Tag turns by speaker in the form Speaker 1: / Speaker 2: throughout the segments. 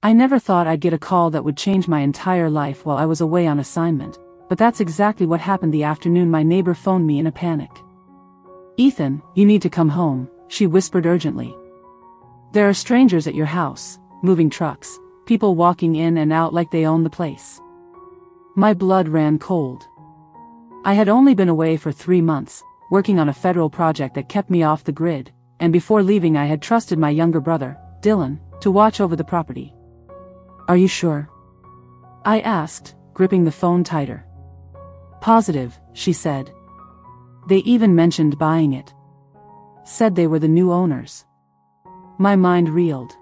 Speaker 1: I never thought I'd get a call that would change my entire life while I was away on assignment, but that's exactly what happened the afternoon my neighbor phoned me in a panic. "Ethan, you need to come home," she whispered urgently. "There are strangers at your house, moving trucks, people walking in and out like they own the place." My blood ran cold. I had only been away for 3 months, working on a federal project that kept me off the grid, and before leaving I had trusted my younger brother, Dylan, to watch over the property. "Are you sure?" I asked, gripping the phone tighter. "Positive," she said. "They even mentioned buying it. Said they were the new owners." My mind reeled.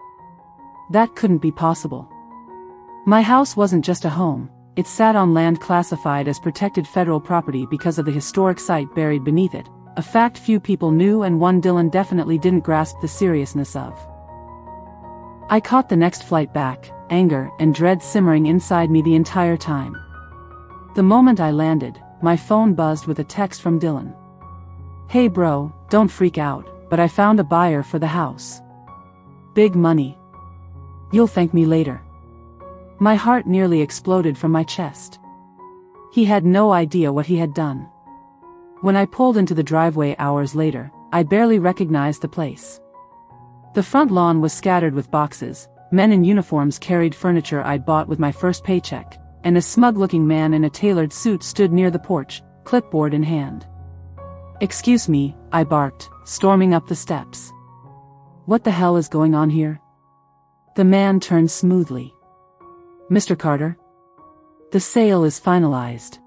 Speaker 1: That couldn't be possible. My house wasn't just a home, it sat on land classified as protected federal property because of the historic site buried beneath it, a fact few people knew and one Dylan definitely didn't grasp the seriousness of. I caught the next flight back, anger and dread simmering inside me the entire time. The moment I landed, my phone buzzed with a text from Dylan. "Hey bro, don't freak out, but I found a buyer for the house. Big money. You'll thank me later." My heart nearly exploded from my chest. He had no idea what he had done. When I pulled into the driveway hours later, I barely recognized the place. The front lawn was scattered with boxes, men in uniforms carried furniture I'd bought with my first paycheck, and a smug-looking man in a tailored suit stood near the porch, clipboard in hand. "Excuse me," I barked, storming up the steps. "What the hell is going on here?" The man turned smoothly. "Mr. Carter? The sale is finalized.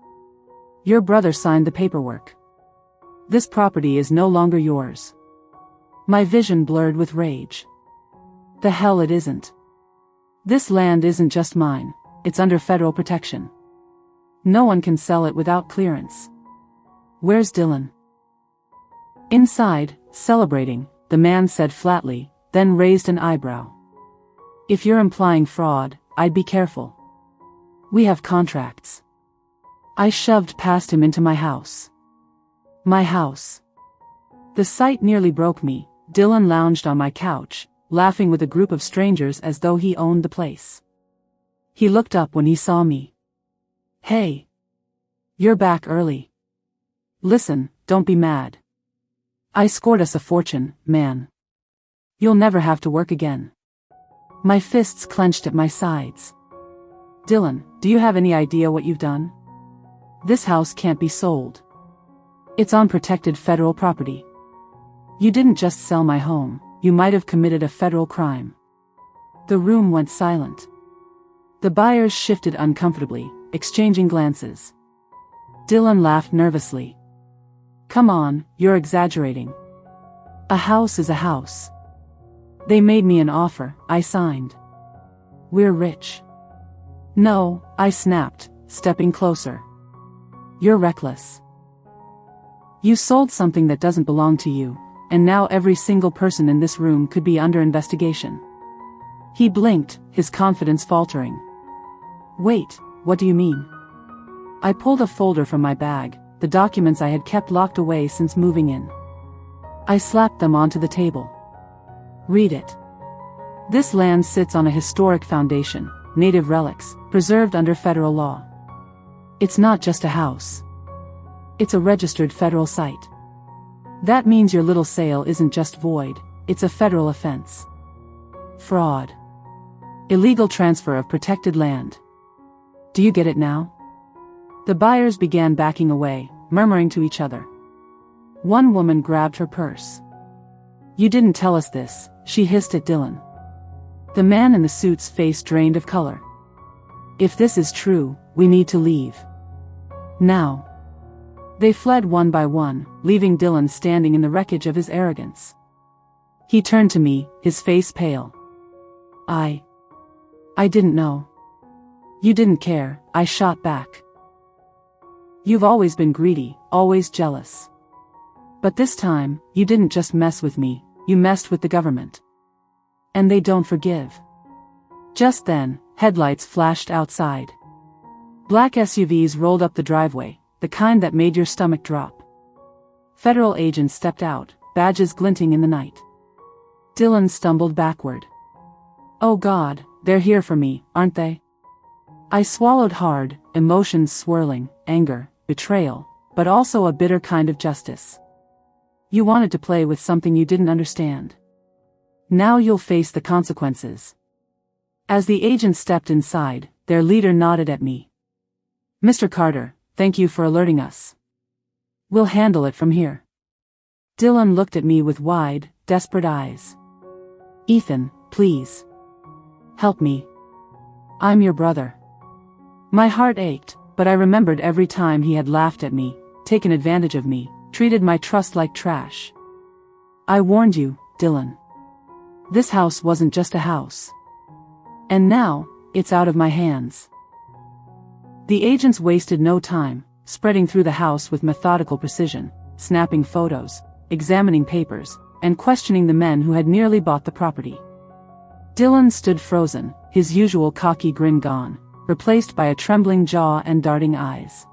Speaker 1: Your brother signed the paperwork. This property is no longer yours." My vision blurred with rage. "The hell it isn't. This land isn't just mine, it's under federal protection. No one can sell it without clearance. Where's Dylan?" "Inside, celebrating," the man said flatly, then raised an eyebrow. "If you're implying fraud, I'd be careful. We have contracts." I shoved past him into my house. My house. The sight nearly broke me. Dylan lounged on my couch, laughing with a group of strangers as though he owned the place. He looked up when he saw me. "Hey. You're back early. Listen, don't be mad. I scored us a fortune, man. You'll never have to work again." My fists clenched at my sides. "Dylan, do you have any idea what you've done? This house can't be sold. It's on protected federal property. You didn't just sell my home, you might have committed a federal crime." The room went silent. The buyers shifted uncomfortably, exchanging glances. Dylan laughed nervously. "Come on, you're exaggerating. A house is a house. They made me an offer, I signed. We're rich." "No," I snapped, stepping closer. "You're reckless. You sold something that doesn't belong to you, and now every single person in this room could be under investigation." He blinked, his confidence faltering. "Wait, what do you mean?" I pulled a folder from my bag, the documents I had kept locked away since moving in. I slapped them onto the table. "Read it. This land sits on a historic foundation, native relics, preserved under federal law. It's not just a house. It's a registered federal site. That means your little sale isn't just void, it's a federal offense. Fraud. Illegal transfer of protected land. Do you get it now?" The buyers began backing away, murmuring to each other. One woman grabbed her purse. "You didn't tell us this," she hissed at Dylan. The man in the suit's face drained of color. "If this is true, we need to leave. Now." They fled one by one, leaving Dylan standing in the wreckage of his arrogance. He turned to me, his face pale. I didn't know." "You didn't care," I shot back. "You've always been greedy, always jealous. But this time, you didn't just mess with me, you messed with the government. And they don't forgive." Just then, headlights flashed outside. Black SUVs rolled up the driveway, the kind that made your stomach drop. Federal agents stepped out, badges glinting in the night. Dylan stumbled backward. "Oh God, They're here for me, aren't they? I swallowed hard, emotions swirling, anger, betrayal, but also a bitter kind of justice. You wanted to play with something you didn't understand. Now you'll face the consequences. As the agent stepped inside, their leader nodded at me. Mr. Carter, thank you for alerting us. We'll handle it from here. Dylan looked at me with wide, desperate eyes. Ethan, please. Help me. I'm your brother. My heart ached, but I remembered every time he had laughed at me, taken advantage of me, treated my trust like trash. I warned you, Dylan. This house wasn't just a house. And now, it's out of my hands. The agents wasted no time, spreading through the house with methodical precision, snapping photos, examining papers, and questioning the men who had nearly bought the property. Dylan stood frozen, his usual cocky grin gone, replaced by a trembling jaw and darting eyes.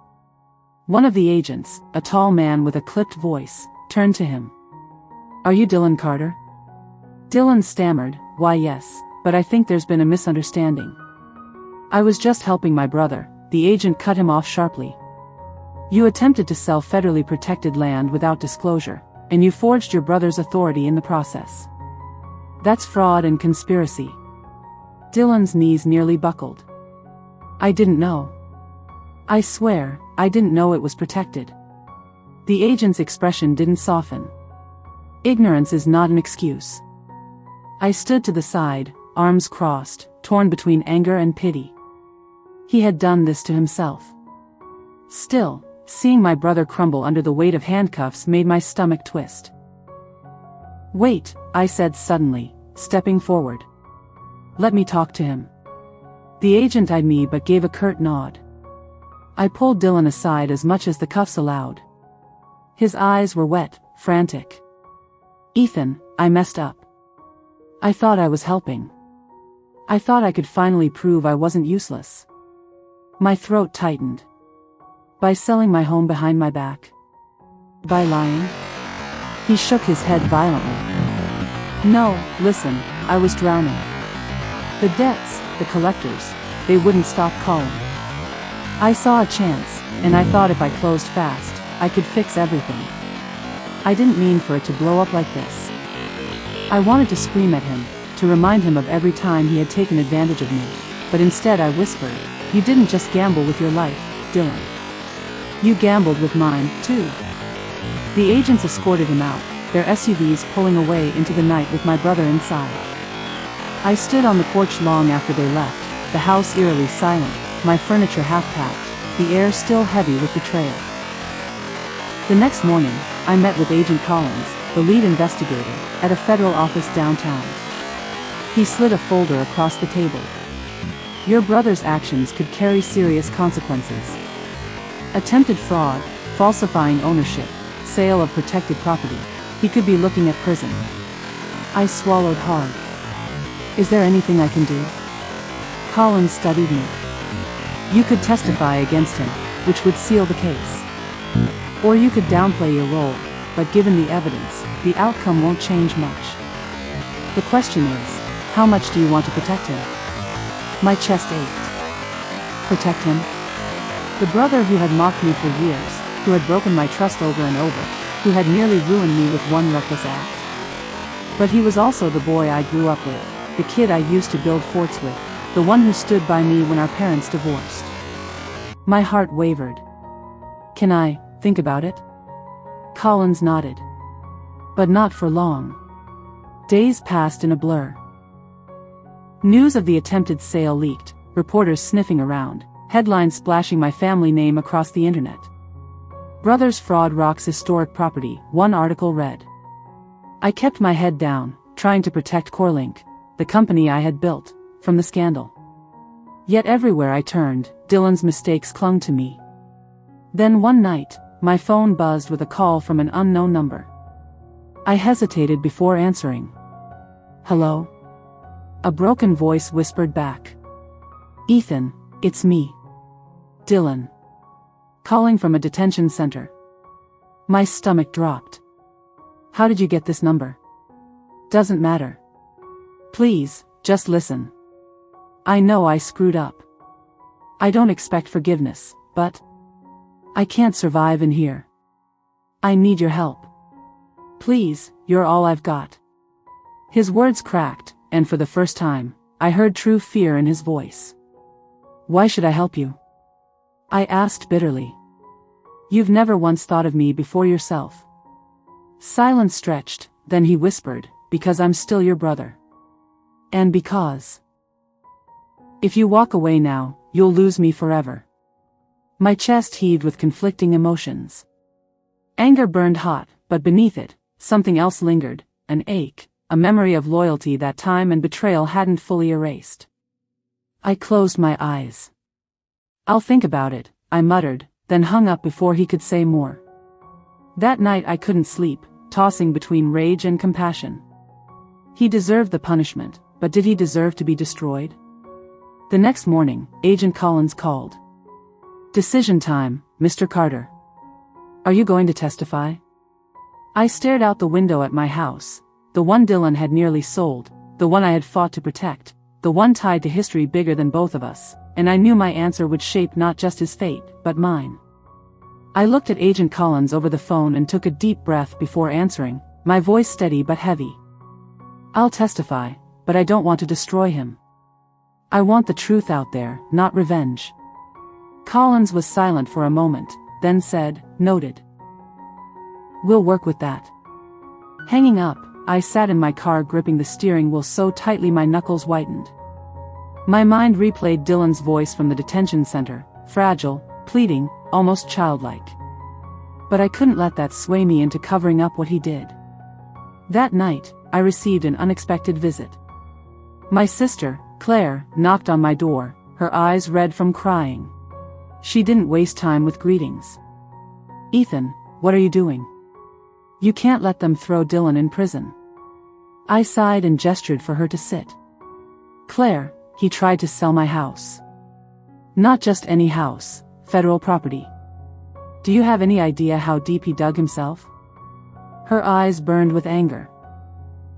Speaker 1: One of the agents, a tall man with a clipped voice, turned to him. Are you Dylan Carter? Dylan stammered, why yes, but I think there's been a misunderstanding. I was just helping my brother, the agent cut him off sharply. You attempted to sell federally protected land without disclosure, and you forged your brother's authority in the process. That's fraud and conspiracy. Dylan's knees nearly buckled. I didn't know. I swear, I didn't know it was protected. The agent's expression didn't soften. Ignorance is not an excuse. I stood to the side, arms crossed, torn between anger and pity. He had done this to himself. Still, seeing my brother crumble under the weight of handcuffs made my stomach twist. Wait, I said suddenly, stepping forward. Let me talk to him. The agent eyed me but gave a curt nod. I pulled Dylan aside as much as the cuffs allowed. His eyes were wet, frantic. Ethan, I messed up. I thought I was helping. I thought I could finally prove I wasn't useless. My throat tightened. By selling my home behind my back? By lying? He shook his head violently. No, listen, I was drowning. The debts, the collectors, they wouldn't stop calling. I saw a chance, and I thought if I closed fast, I could fix everything. I didn't mean for it to blow up like this. I wanted to scream at him, to remind him of every time he had taken advantage of me, but instead I whispered, you didn't just gamble with your life, Dylan. You gambled with mine, too. The agents escorted him out, their SUVs pulling away into the night with my brother inside. I stood on the porch long after they left, the house eerily silent, my furniture half-packed, the air still heavy with betrayal. The next morning, I met with Agent Collins, the lead investigator, at a federal office downtown. He slid a folder across the table. Your brother's actions could carry serious consequences. Attempted fraud, falsifying ownership, sale of protected property. He could be looking at prison. I swallowed hard. Is there anything I can do? Collins studied me. You could testify against him, which would seal the case. Or you could downplay your role, but given the evidence, the outcome won't change much. The question is, how much do you want to protect him? My chest ached. Protect him? The brother who had mocked me for years, who had broken my trust over and over, who had nearly ruined me with one reckless act. But he was also the boy I grew up with, the kid I used to build forts with, the one who stood by me when our parents divorced. My heart wavered. Can I think about it? Collins nodded. But not for long. Days passed in a blur. News of the attempted sale leaked, reporters sniffing around, headlines splashing my family name across the internet. Brothers fraud rocks historic property, one article read. I kept my head down, trying to protect CoreLink, the company I had built, from the scandal. Yet everywhere I turned, Dylan's mistakes clung to me. Then one night, my phone buzzed with a call from an unknown number. I hesitated before answering. Hello? A broken voice whispered back. Ethan, it's me. Dylan. Calling from a detention center. My stomach dropped. How did you get this number? Doesn't matter. Please, just listen. I know I screwed up. I don't expect forgiveness, but I can't survive in here. I need your help. Please, you're all I've got." His words cracked, and for the first time, I heard true fear in his voice. "Why should I help you?" I asked bitterly. "You've never once thought of me before yourself." Silence stretched, then he whispered, "Because I'm still your brother. And because if you walk away now, you'll lose me forever." My chest heaved with conflicting emotions. Anger burned hot, but beneath it, something else lingered, an ache, a memory of loyalty that time and betrayal hadn't fully erased. I closed my eyes. "I'll think about it," I muttered, then hung up before he could say more. That night I couldn't sleep, tossing between rage and compassion. He deserved the punishment, but did he deserve to be destroyed? The next morning, Agent Collins called. "Decision time, Mr. Carter. Are you going to testify?" I stared out the window at my house, the one Dylan had nearly sold, the one I had fought to protect, the one tied to history bigger than both of us, and I knew my answer would shape not just his fate, but mine. I looked at Agent Collins over the phone and took a deep breath before answering, my voice steady but heavy. "I'll testify, but I don't want to destroy him. I want the truth out there, not revenge." Collins was silent for a moment, then said, "Noted. We'll work with that." Hanging up, I sat in my car gripping the steering wheel so tightly my knuckles whitened. My mind replayed Dylan's voice from the detention center, fragile, pleading, almost childlike. But I couldn't let that sway me into covering up what he did. That night, I received an unexpected visit. My sister, Claire, knocked on my door, her eyes red from crying. She didn't waste time with greetings. "Ethan, what are you doing? You can't let them throw Dylan in prison." I sighed and gestured for her to sit. "Claire, he tried to sell my house. Not just any house, federal property. Do you have any idea how deep he dug himself?" Her eyes burned with anger.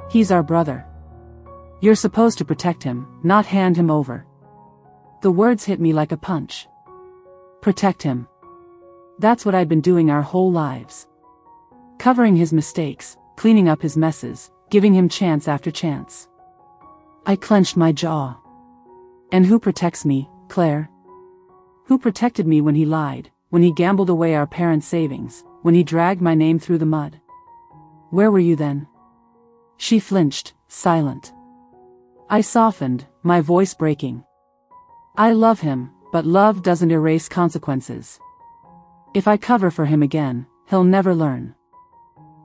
Speaker 1: "He's our brother. You're supposed to protect him, not hand him over." The words hit me like a punch. Protect him. That's what I'd been doing our whole lives. Covering his mistakes, cleaning up his messes, giving him chance after chance. I clenched my jaw. And who protects me, Claire? Who protected me when he lied, when he gambled away our parents' savings, when he dragged my name through the mud? Where were you then? She flinched, silent. I softened, my voice breaking. I love him, but love doesn't erase consequences. If I cover for him again, he'll never learn.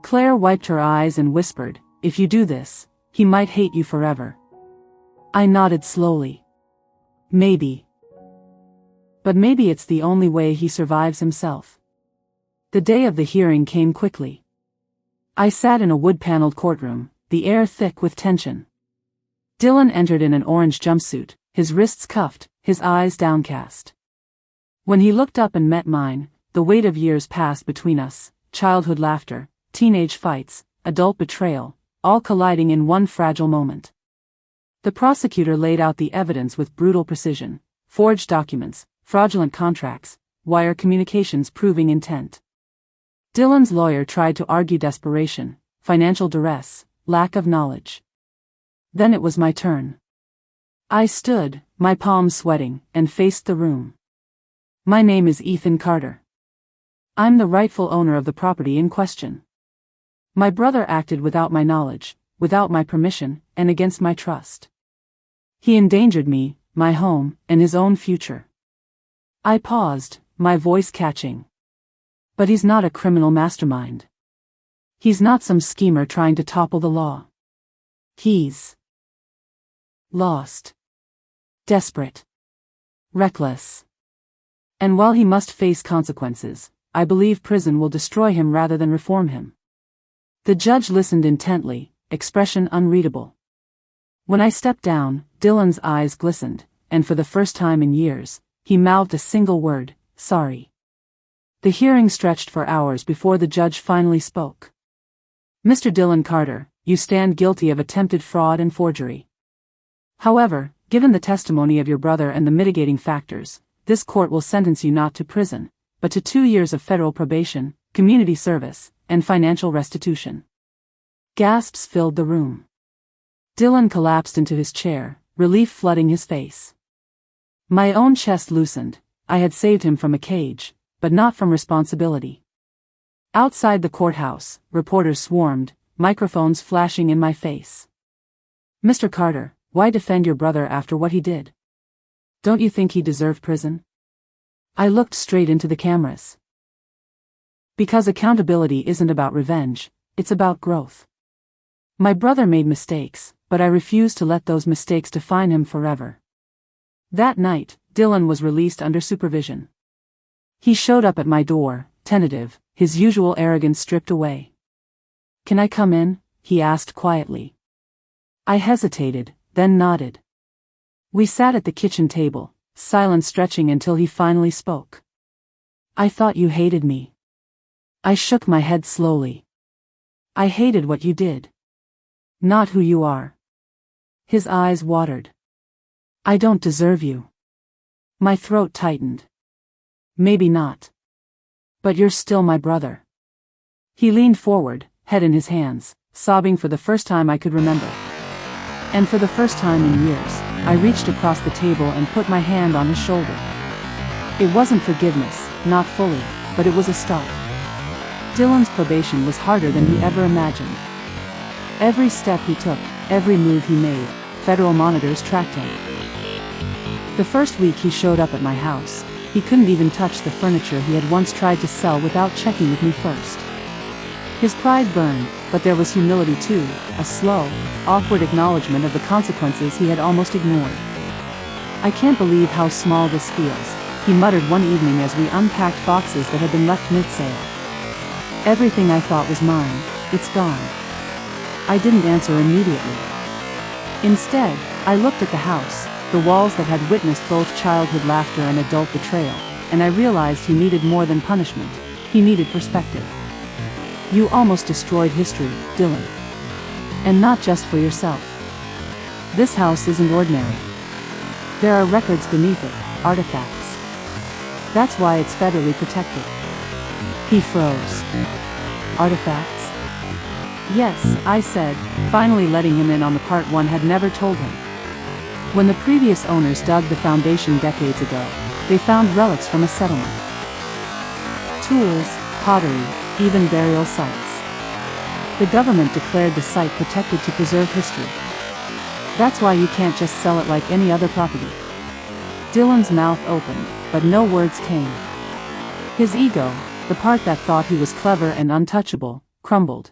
Speaker 1: Claire wiped her eyes and whispered, "If you do this, he might hate you forever." I nodded slowly. Maybe. But maybe it's the only way he survives himself. The day of the hearing came quickly. I sat in a wood-paneled courtroom, the air thick with tension. Dylan entered in an orange jumpsuit, his wrists cuffed, his eyes downcast. When he looked up and met mine, the weight of years passed between us, childhood laughter, teenage fights, adult betrayal, all colliding in one fragile moment. The prosecutor laid out the evidence with brutal precision: forged documents, fraudulent contracts, wire communications proving intent. Dylan's lawyer tried to argue desperation, financial duress, lack of knowledge. Then it was my turn. I stood, my palms sweating, and faced the room. My name is Ethan Carter. I'm the rightful owner of the property in question. My brother acted without my knowledge, without my permission, and against my trust. He endangered me, my home, and his own future. I paused, my voice catching. But he's not a criminal mastermind. He's not some schemer trying to topple the law. He's lost. Desperate. Reckless. And while he must face consequences, I believe prison will destroy him rather than reform him. The judge listened intently, expression unreadable. When I stepped down, Dylan's eyes glistened, and for the first time in years, he mouthed a single word: sorry. The hearing stretched for hours before the judge finally spoke. "Mr. Dylan Carter, you stand guilty of attempted fraud and forgery. However, Given the testimony of your brother and the mitigating factors, this court will sentence you not to prison, but to 2 years of federal probation, community service, and financial restitution." Gasps filled the room. Dylan collapsed into his chair, relief flooding his face. My own chest loosened. I had saved him from a cage, but not from responsibility. Outside the courthouse, reporters swarmed, microphones flashing in my face. "Mr. Carter, why defend your brother after what he did? Don't you think he deserved prison?" I looked straight into the cameras. Because accountability isn't about revenge, it's about growth. My brother made mistakes, but I refused to let those mistakes define him forever. That night, Dylan was released under supervision. He showed up at my door, tentative, his usual arrogance stripped away. "Can I come in?" he asked quietly. I hesitated, then nodded. We sat at the kitchen table, silence stretching until he finally spoke. "I thought you hated me." I shook my head slowly. "I hated what you did. Not who you are." His eyes watered. "I don't deserve you." My throat tightened. "Maybe not. But you're still my brother." He leaned forward, head in his hands, sobbing for the first time I could remember. And for the first time in years, I reached across the table and put my hand on his shoulder. It wasn't forgiveness, not fully, but it was a start. Dylan's probation was harder than he ever imagined. Every step he took, every move he made, federal monitors tracked him. The first week he showed up at my house, he couldn't even touch the furniture he had once tried to sell without checking with me first. His pride burned, but there was humility too, a slow, awkward acknowledgement of the consequences he had almost ignored. "I can't believe how small this feels," he muttered one evening as we unpacked boxes that had been left mid-sale. "Everything I thought was mine, it's gone." I didn't answer immediately. Instead, I looked at the house, the walls that had witnessed both childhood laughter and adult betrayal, and I realized he needed more than punishment, he needed perspective. "You almost destroyed history, Dylan. And not just for yourself. This house isn't ordinary. There are records beneath it, artifacts. That's why it's federally protected." He froze. "Artifacts?" "Yes," I said, finally letting him in on the part one had never told him. When the previous owners dug the foundation decades ago, they found relics from a settlement. Tools, pottery, even burial sites. The government declared the site protected to preserve history. That's why you can't just sell it like any other property. Dylan's mouth opened, but no words came. His ego, the part that thought he was clever and untouchable, crumbled.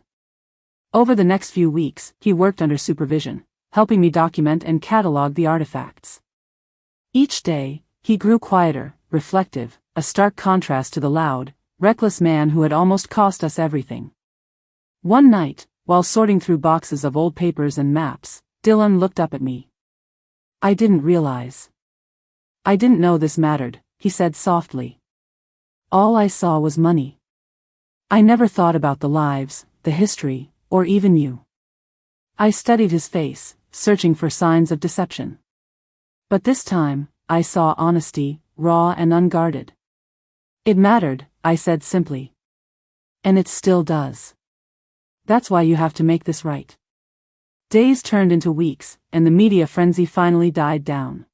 Speaker 1: Over the next few weeks, he worked under supervision, helping me document and catalog the artifacts. Each day, he grew quieter, reflective, a stark contrast to the loud, reckless man who had almost cost us everything. One night, while sorting through boxes of old papers and maps, Dylan looked up at me. "I didn't realize. I didn't know this mattered," he said softly. "All I saw was money. I never thought about the lives, the history, or even you." I studied his face, searching for signs of deception. But this time, I saw honesty, raw and unguarded. "It mattered," I said simply. "And it still does. That's why you have to make this right." Days turned into weeks, and the media frenzy finally died down.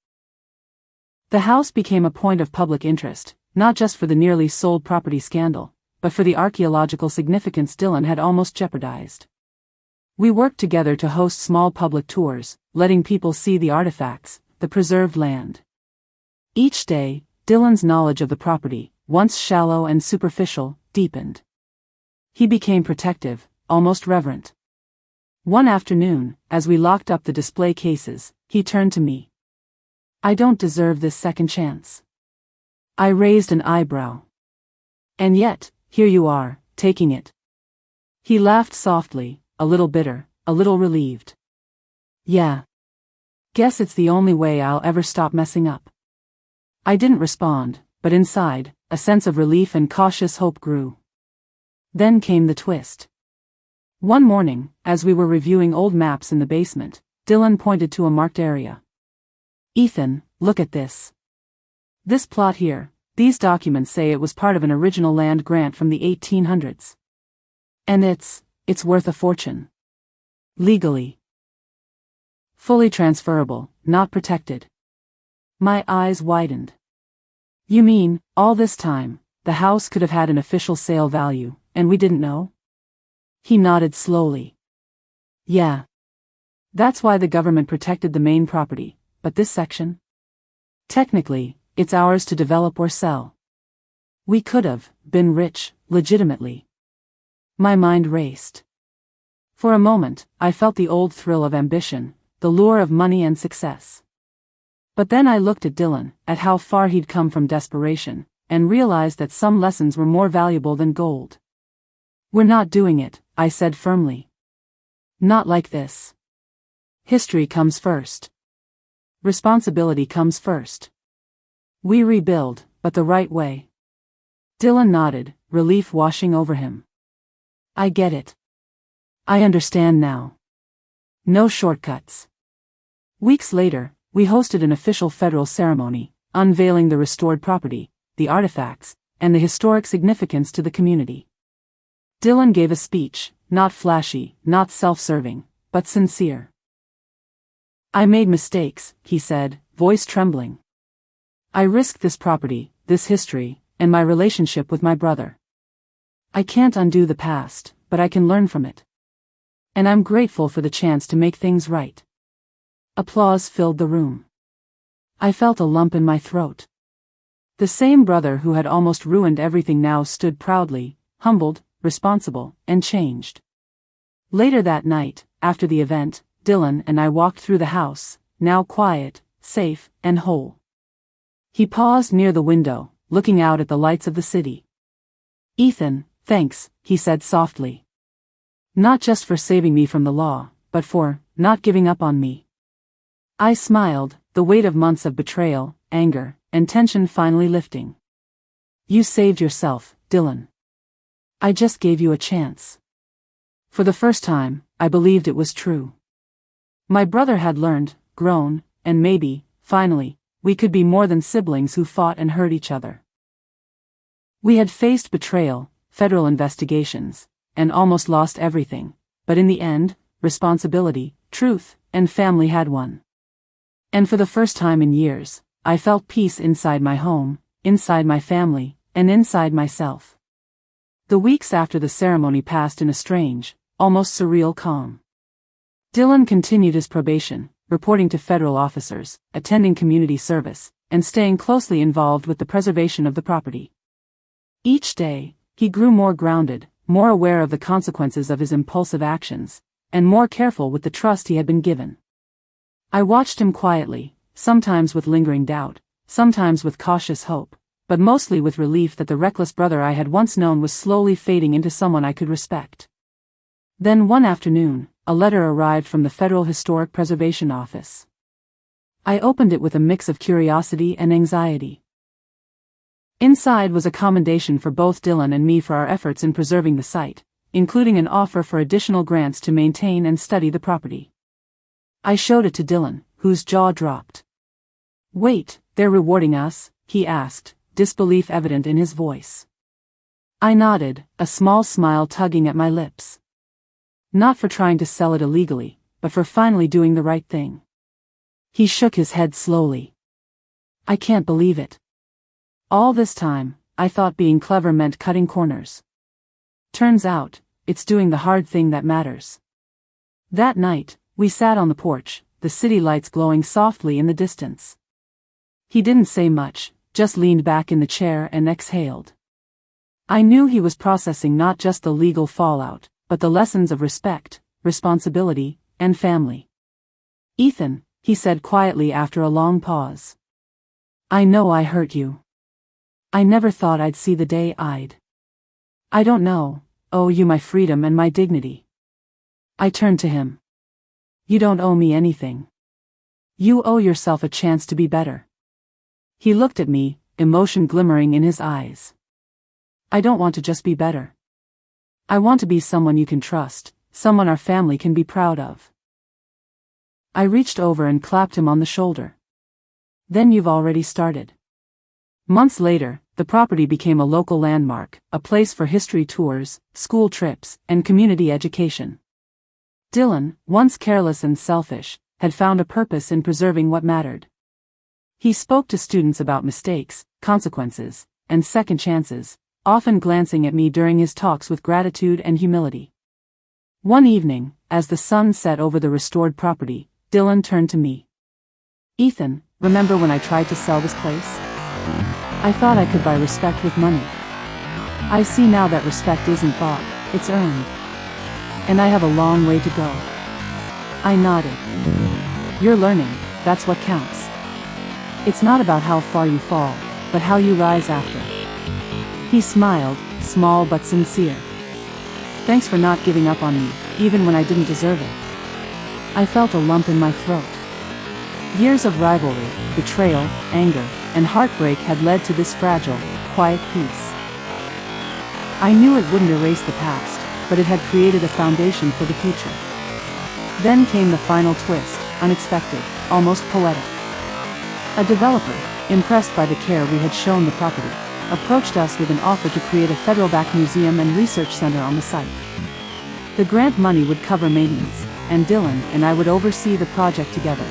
Speaker 1: The house became a point of public interest, not just for the nearly sold property scandal, but for the archaeological significance Dylan had almost jeopardized. We worked together to host small public tours, letting people see the artifacts, the preserved land. Each day, Dylan's knowledge of the property, once shallow and superficial, deepened. He became protective, almost reverent. One afternoon, as we locked up the display cases, he turned to me. "I don't deserve this second chance." I raised an eyebrow. "And yet, here you are, taking it." He laughed softly, a little bitter, a little relieved. "Yeah. Guess it's the only way I'll ever stop messing up." I didn't respond, but inside, a sense of relief and cautious hope grew. Then came the twist. One morning, as we were reviewing old maps in the basement, Dylan pointed to a marked area. Ethan, look at this. This plot here, these documents say it was part of an original land grant from the 1800s. And it's worth a fortune. Legally. Fully transferable, not protected. My eyes widened. You mean, all this time, the house could have had an official sale value, and we didn't know? He nodded slowly. Yeah. That's why the government protected the main property, but this section? Technically, it's ours to develop or sell. We could have been rich, legitimately. My mind raced. For a moment, I felt the old thrill of ambition, the lure of money and success. But then I looked at Dylan, at how far he'd come from desperation, and realized that some lessons were more valuable than gold. We're not doing it, I said firmly. Not like this. History comes first. Responsibility comes first. We rebuild, but the right way. Dylan nodded, relief washing over him. I get it. I understand now. No shortcuts. Weeks later, we hosted an official federal ceremony, unveiling the restored property, the artifacts, and the historic significance to the community. Dylan gave a speech, not flashy, not self-serving, but sincere. I made mistakes, he said, voice trembling. I risked this property, this history, and my relationship with my brother. I can't undo the past, but I can learn from it. And I'm grateful for the chance to make things right. Applause filled the room. I felt a lump in my throat. The same brother who had almost ruined everything now stood proudly, humbled, responsible, and changed. Later that night, after the event, Dylan and I walked through the house, now quiet, safe, and whole. He paused near the window, looking out at the lights of the city. Ethan, thanks, he said softly. Not just for saving me from the law, but for not giving up on me. I smiled, the weight of months of betrayal, anger, and tension finally lifting. You saved yourself, Dylan. I just gave you a chance. For the first time, I believed it was true. My brother had learned, grown, and maybe, finally, we could be more than siblings who fought and hurt each other. We had faced betrayal, federal investigations, and almost lost everything, but in the end, responsibility, truth, and family had won. And for the first time in years, I felt peace inside my home, inside my family, and inside myself. The weeks after the ceremony passed in a strange, almost surreal calm. Dylan continued his probation, reporting to federal officers, attending community service, and staying closely involved with the preservation of the property. Each day, he grew more grounded, more aware of the consequences of his impulsive actions, and more careful with the trust he had been given. I watched him quietly, sometimes with lingering doubt, sometimes with cautious hope, but mostly with relief that the reckless brother I had once known was slowly fading into someone I could respect. Then one afternoon, a letter arrived from the Federal Historic Preservation Office. I opened it with a mix of curiosity and anxiety. Inside was a commendation for both Dylan and me for our efforts in preserving the site, including an offer for additional grants to maintain and study the property. I showed it to Dylan, whose jaw dropped. Wait, they're rewarding us? He asked, disbelief evident in his voice. I nodded, a small smile tugging at my lips. Not for trying to sell it illegally, but for finally doing the right thing. He shook his head slowly. I can't believe it. All this time, I thought being clever meant cutting corners. Turns out, it's doing the hard thing that matters. That night, we sat on the porch, the city lights glowing softly in the distance. He didn't say much, just leaned back in the chair and exhaled. I knew he was processing not just the legal fallout, but the lessons of respect, responsibility, and family. Ethan, he said quietly after a long pause. I know I hurt you. I never thought I'd see the day I'd. I don't know, owe you my freedom and my dignity. I turned to him. You don't owe me anything. You owe yourself a chance to be better. He looked at me, emotion glimmering in his eyes. I don't want to just be better. I want to be someone you can trust, someone our family can be proud of. I reached over and clapped him on the shoulder. Then you've already started. Months later, the property became a local landmark, a place for history tours, school trips, and community education. Dylan, once careless and selfish, had found a purpose in preserving what mattered. He spoke to students about mistakes, consequences, and second chances, often glancing at me during his talks with gratitude and humility. One evening, as the sun set over the restored property, Dylan turned to me. "Ethan, remember when I tried to sell this place? I thought I could buy respect with money. I see now that respect isn't bought, it's earned. And I have a long way to go." I nodded. "You're learning, that's what counts. It's not about how far you fall, but how you rise after." He smiled, small but sincere. "Thanks for not giving up on me, even when I didn't deserve it." I felt a lump in my throat. Years of rivalry, betrayal, anger, and heartbreak had led to this fragile, quiet peace. I knew it wouldn't erase the past, but it had created a foundation for the future. Then came the final twist, unexpected, almost poetic. A developer, impressed by the care we had shown the property, approached us with an offer to create a federal-backed museum and research center on the site. The grant money would cover maintenance, and Dylan and I would oversee the project together.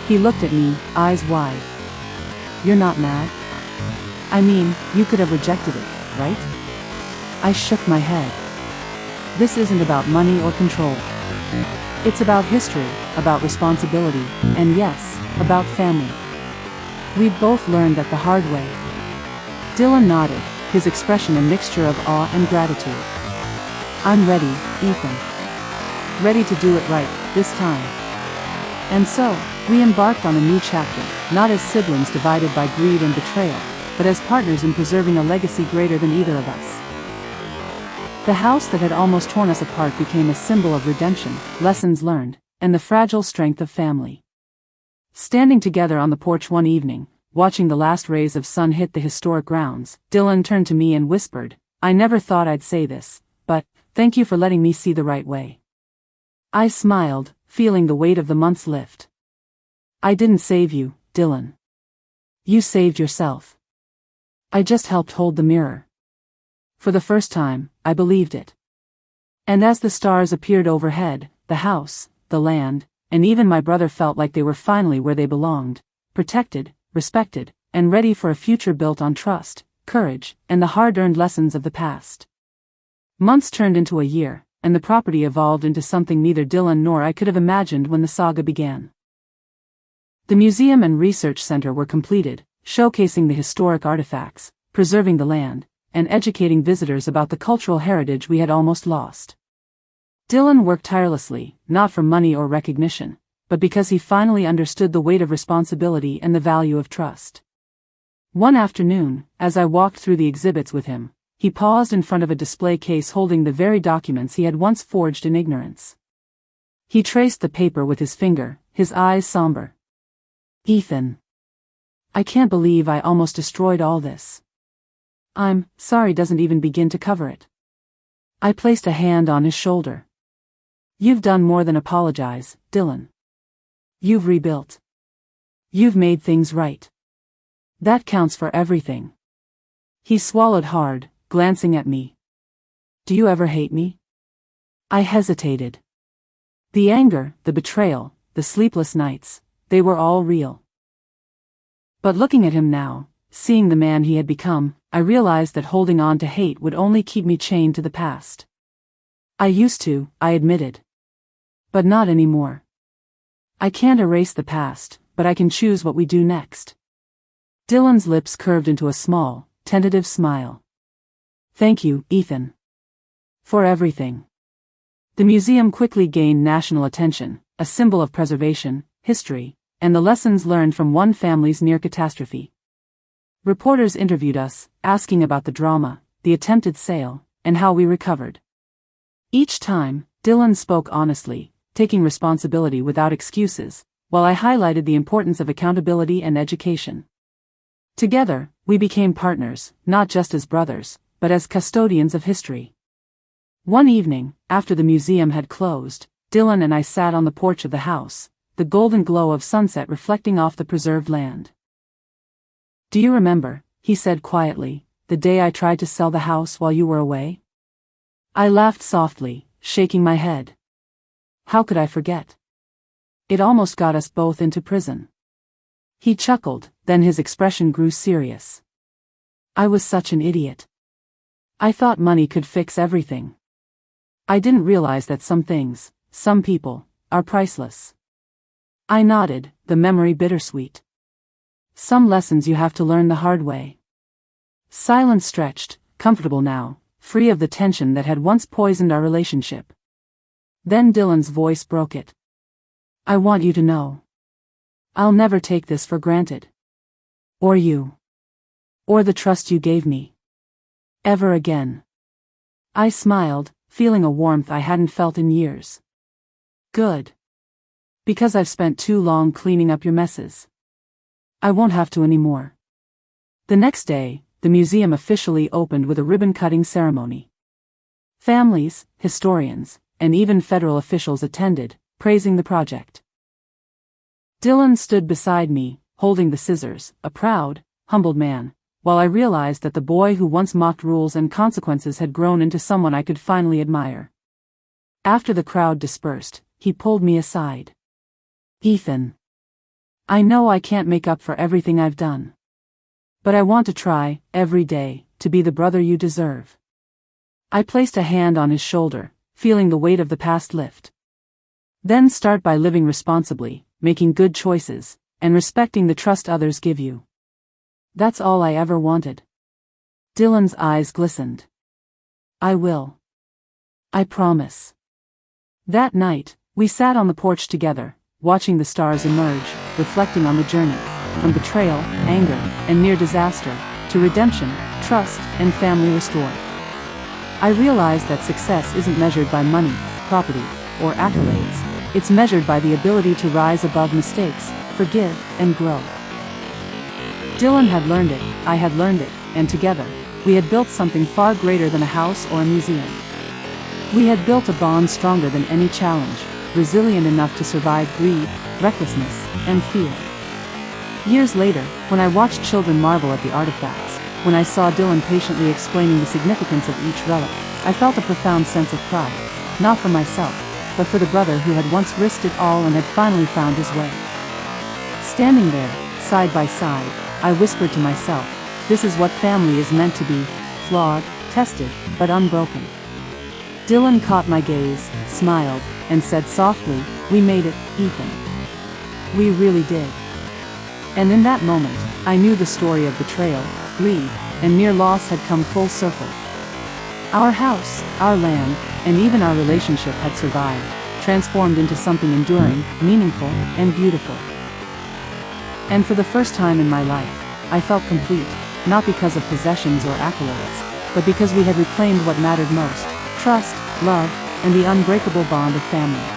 Speaker 1: He looked at me, eyes wide. "You're not mad? I mean, you could have rejected it, right?" I shook my head. "This isn't about money or control. It's about history, about responsibility, and yes, about family. We both learned that the hard way." Dylan nodded, his expression a mixture of awe and gratitude. "I'm ready, Ethan. Ready to do it right, this time." And so, we embarked on a new chapter, not as siblings divided by greed and betrayal, but as partners in preserving a legacy greater than either of us. The house that had almost torn us apart became a symbol of redemption, lessons learned, and the fragile strength of family. Standing together on the porch one evening, watching the last rays of sun hit the historic grounds, Dylan turned to me and whispered, "I never thought I'd say this, but, thank you for letting me see the right way." I smiled, feeling the weight of the months lift. "I didn't save you, Dylan. You saved yourself. I just helped hold the mirror." For the first time, I believed it. And as the stars appeared overhead, the house, the land, and even my brother felt like they were finally where they belonged, protected, respected, and ready for a future built on trust, courage, and the hard-earned lessons of the past. Months turned into a year, and the property evolved into something neither Dylan nor I could have imagined when the saga began. The museum and research center were completed, showcasing the historic artifacts, preserving the land, and educating visitors about the cultural heritage we had almost lost. Dylan worked tirelessly, not for money or recognition, but because he finally understood the weight of responsibility and the value of trust. One afternoon, as I walked through the exhibits with him, he paused in front of a display case holding the very documents he had once forged in ignorance. He traced the paper with his finger, his eyes somber. "Ethan. I can't believe I almost destroyed all this. I'm sorry doesn't even begin to cover it." I placed a hand on his shoulder. "You've done more than apologize, Dylan. You've rebuilt. You've made things right. That counts for everything." He swallowed hard, glancing at me. "Do you ever hate me?" I hesitated. The anger, the betrayal, the sleepless nights, they were all real. But looking at him now, seeing the man he had become, I realized that holding on to hate would only keep me chained to the past. "I used to," I admitted. "But not anymore. I can't erase the past, but I can choose what we do next." Dylan's lips curved into a small, tentative smile. "Thank you, Ethan. For everything." The museum quickly gained national attention, a symbol of preservation, history, and the lessons learned from one family's near catastrophe. Reporters interviewed us, asking about the drama, the attempted sale, and how we recovered. Each time, Dylan spoke honestly, taking responsibility without excuses, while I highlighted the importance of accountability and education. Together, we became partners, not just as brothers, but as custodians of history. One evening, after the museum had closed, Dylan and I sat on the porch of the house, the golden glow of sunset reflecting off the preserved land. "Do you remember," he said quietly, "the day I tried to sell the house while you were away?" I laughed softly, shaking my head. How could I forget? It almost got us both into prison. He chuckled, then his expression grew serious. I was such an idiot. I thought money could fix everything. I didn't realize that some things, some people, are priceless. I nodded, the memory bittersweet. Some lessons you have to learn the hard way. Silence stretched, comfortable now, free of the tension that had once poisoned our relationship. Then Dylan's voice broke it. I want you to know. I'll never take this for granted. Or you. Or the trust you gave me. Ever again. I smiled, feeling a warmth I hadn't felt in years. Good. Because I've spent too long cleaning up your messes. I won't have to anymore. The next day, the museum officially opened with a ribbon-cutting ceremony. Families, historians, and even federal officials attended, praising the project. Dylan stood beside me, holding the scissors, a proud, humbled man, while I realized that the boy who once mocked rules and consequences had grown into someone I could finally admire. After the crowd dispersed, he pulled me aside. Ethan. I know I can't make up for everything I've done. But I want to try, every day, to be the brother you deserve. I placed a hand on his shoulder, feeling the weight of the past lift. Then start by living responsibly, making good choices, and respecting the trust others give you. That's all I ever wanted. Dylan's eyes glistened. I will. I promise. That night, we sat on the porch together, watching the stars emerge, reflecting on the journey, from betrayal, anger, and near disaster, to redemption, trust, and family restored. I realized that success isn't measured by money, property, or accolades. It's measured by the ability to rise above mistakes, forgive, and grow. Dylan had learned it, I had learned it, and together, we had built something far greater than a house or a museum. We had built a bond stronger than any challenge, resilient enough to survive greed, recklessness, and fear. Years later, when I watched children marvel at the artifacts, when I saw Dylan patiently explaining the significance of each relic, I felt a profound sense of pride, not for myself, but for the brother who had once risked it all and had finally found his way. Standing there, side by side, I whispered to myself, this is what family is meant to be, flawed, tested, but unbroken. Dylan caught my gaze, smiled, and said softly, we made it, Ethan. We really did. And in that moment, I knew the story of betrayal, greed, and near loss had come full circle. Our house, our land, and even our relationship had survived, transformed into something enduring, meaningful, and beautiful. And for the first time in my life, I felt complete, not because of possessions or accolades, but because we had reclaimed what mattered most, trust, love, and the unbreakable bond of family.